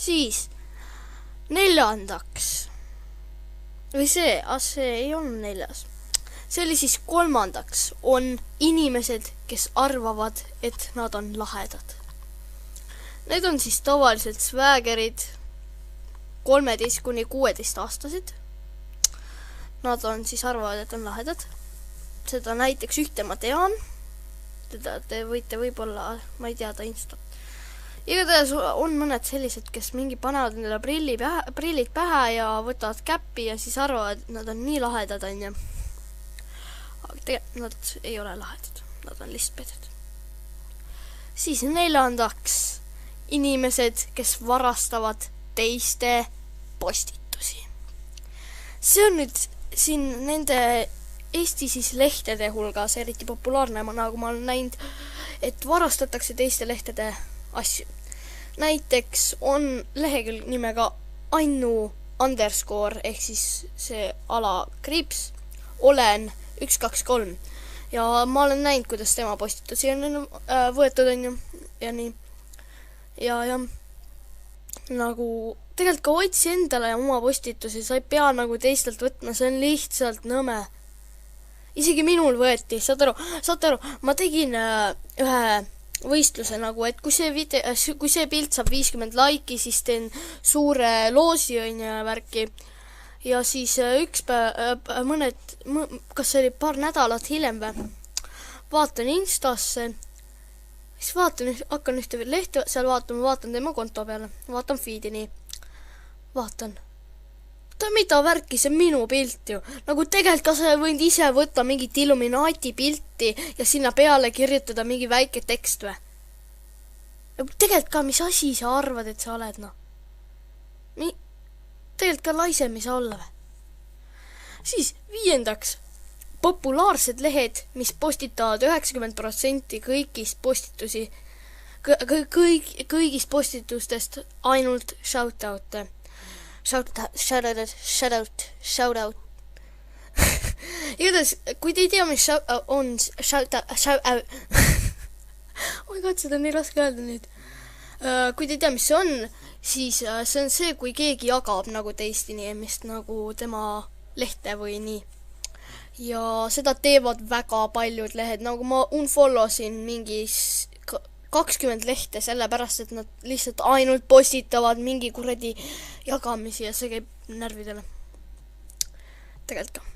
Siis neljandaks või see ei olnud neljas. See oli siis kolmandaks on inimesed, kes arvavad, et nad on lahedad. Need on siis tavaliselt sväägerid 13–16-aastased. Nad on siis arvavad, et on lahedad. Seda näiteks ühte ma tean. Teda te võite võib-olla, ma ei tea ta instat. Igatahes on mõned sellised, kes mingi panevad endale prillid pähe ja võtavad käppi ja siis arvavad, et nad on nii lahedad, on ju. Aga tegelikult nad ei ole lahedad. Nad on lihtsalt peded. Siis neljandaks inimesed, kes varastavad teiste postitusi. See on nüüd siin nende Eesti siis lehtede hulgas eriti populaarne, nagu ma olen näinud, et varastatakse teiste lehtede asju. Näiteks on lehekülg nimega Annu _ ehk siis see alakriips olen 123 ja ma olen näinud, kuidas tema postitusi on võetud, on ju, ja nii. Ja nagu tegelikult ka otsi endale ja oma postitusi, sa ei pea nagu teistelt võtma, see on lihtsalt nõme. Isegi minul võeti, saad aru, ma tegin ühe võistluse nagu, et kui see pilt saab 50 laiki, siis teen suure loosi värki. Ja siis üks kas see oli paar nädalat hiljem või, vaatan Instasse, siis hakkan ühte lehte seal vaatan tema konto peale, vaatan feed'i nii, vaatan. Mida värki, see on minu pilt ju. Nagu tegelikult ka sa võinud ise võtta mingit Illuminaati pilti ja sinna peale kirjutada mingi väike tekst või. Tegelikult ka, mis asi sa arvad, et sa oled, noh. Tegelikult ka laisem ei saa olla või. Siis viiendaks, populaarsed lehed, mis postitavad 90% kõigist postitusi, kõigist postitustest ainult shoutout'e. Shoutout. Igatahes, kui te ei tea, mis on shoutout. Oi god, seda on nii raske öelda nüüd. Kui te ei tea, mis see on, siis see on see, kui keegi jagab nagu teist inimest, nagu tema lehte või nii. Ja seda teevad väga paljud lehed, nagu ma unfollowsin mingis 20 lehte, sellepärast, et nad lihtsalt ainult postitavad mingi kuradi jagamisi ja see käib närvidele. Tegelikult ka.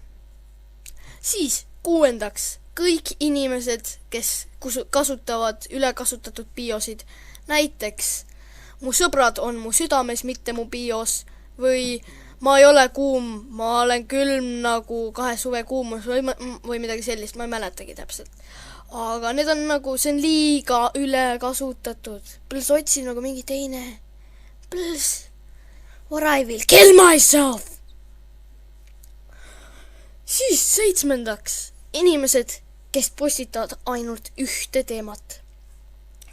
Siis kuuendaks, kõik inimesed, kes kasutavad ülekasutatud biosid. Näiteks, mu sõbrad on mu südames, mitte mu bios, või ma ei ole kuum, ma olen külm nagu 2 suve kuumus või midagi sellist, ma ei mäletagi täpselt. Aga need on nagu, see on liiga ülekasutatud. Pluss otsin nagu mingi teine. Pluss, or I will kill myself. Siis 7. Inimesed, kes postitavad ainult ühte teemat.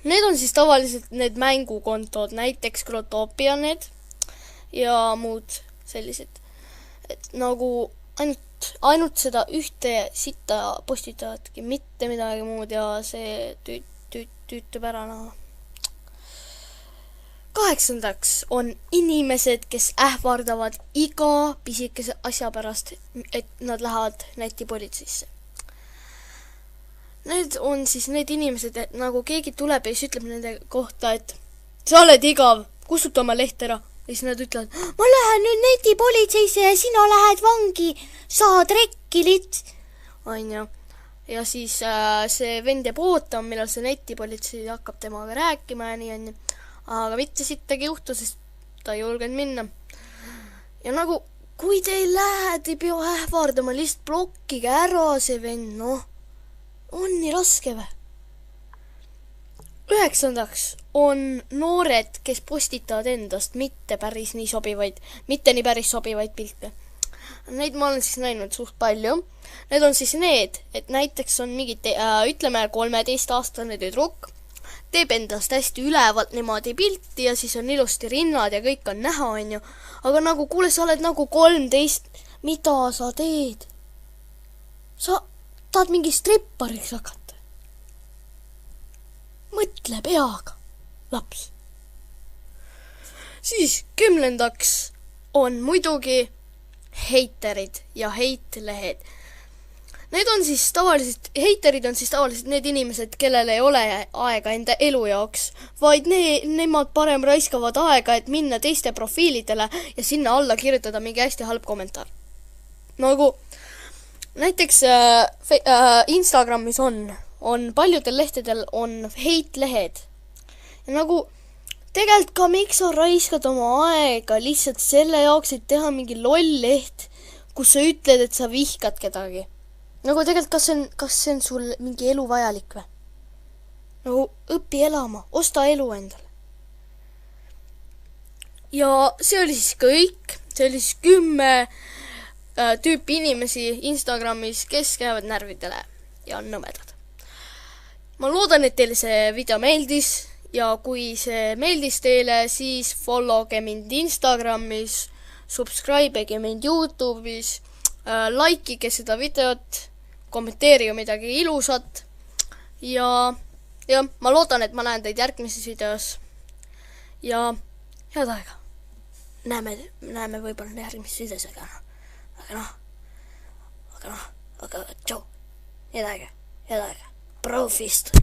Need on siis tavaliselt need mängukontod, näiteks Grotopia need ja muud sellised. Et nagu ainult seda ühte sitta postitavadki, mitte midagi muud ja see tüütub ära näha. 8. on inimesed, kes ähvardavad iga pisikese asja pärast, et nad lähevad netipolitseisse. Need on siis need inimesed, et nagu keegi tuleb ja siis ütleb nende kohta, et sa oled igav, kustuta oma leht ära. Ja siis nad ütlevad, ma lähen nüüd netipolitseisse ja sina lähed vangi, saad rekkilit. Onju. Ja siis see vend jääb ootama, millal see netipolitsei hakkab temaga rääkima ja nii on. Aga mitte sittagi juhtu, sest ta ei julgenud minna. Ja nagu, kui te ei lähe, te ei pea ähvardama, lihtsalt blokkige ära see vend, noh. On nii raske või? 9. on noored, kes postitavad endast mitte nii päris sobivaid pilte. Neid ma olen siis näinud suht palju. Need on siis need, et näiteks on mingid, ütleme 13-aastane tüdruk, teeb endast hästi ülevalt niimoodi pilti ja siis on ilusti rinnad ja kõik on näha, onju. Aga nagu, kuule, sa oled nagu 13, mida sa teed? Sa tahad mingi strippariks hakata? Mõtle peaga, laps. Siis 10. on muidugi heiterid ja heitlehed. Heiterid on siis tavaliselt need inimesed, kellel ei ole aega enda elu jaoks, vaid nemad parem raiskavad aega, et minna teiste profiilidele ja sinna alla kirjutada mingi hästi halb kommentaar. Nagu näiteks Instagramis on paljudel lehtedel on heitlehed. Ja nagu tegelikult ka miks sa raiskad oma aega lihtsalt selle jaoks, et teha mingi loll leht, kus sa ütled, et sa vihkad kedagi. Nagu tegelikult kas see on sul mingi elu vajalik või? Nagu õpi elama, osta elu endale. Ja see oli siis kõik. See oli siis 10 tüüpi inimesi Instagramis, kes käivad närvidele ja on nõmedad. Ma loodan, et teile see video meeldis ja kui see meeldis teile, siis followge mind Instagramis, subscribe'ige mind YouTube'is, likeige seda videot, kommenteerige midagi ilusat ja ma loodan, et ma näen teid järgmises videos ja head aega. Näeme võib-olla järgmises videos, aga tšau, head aega, profist.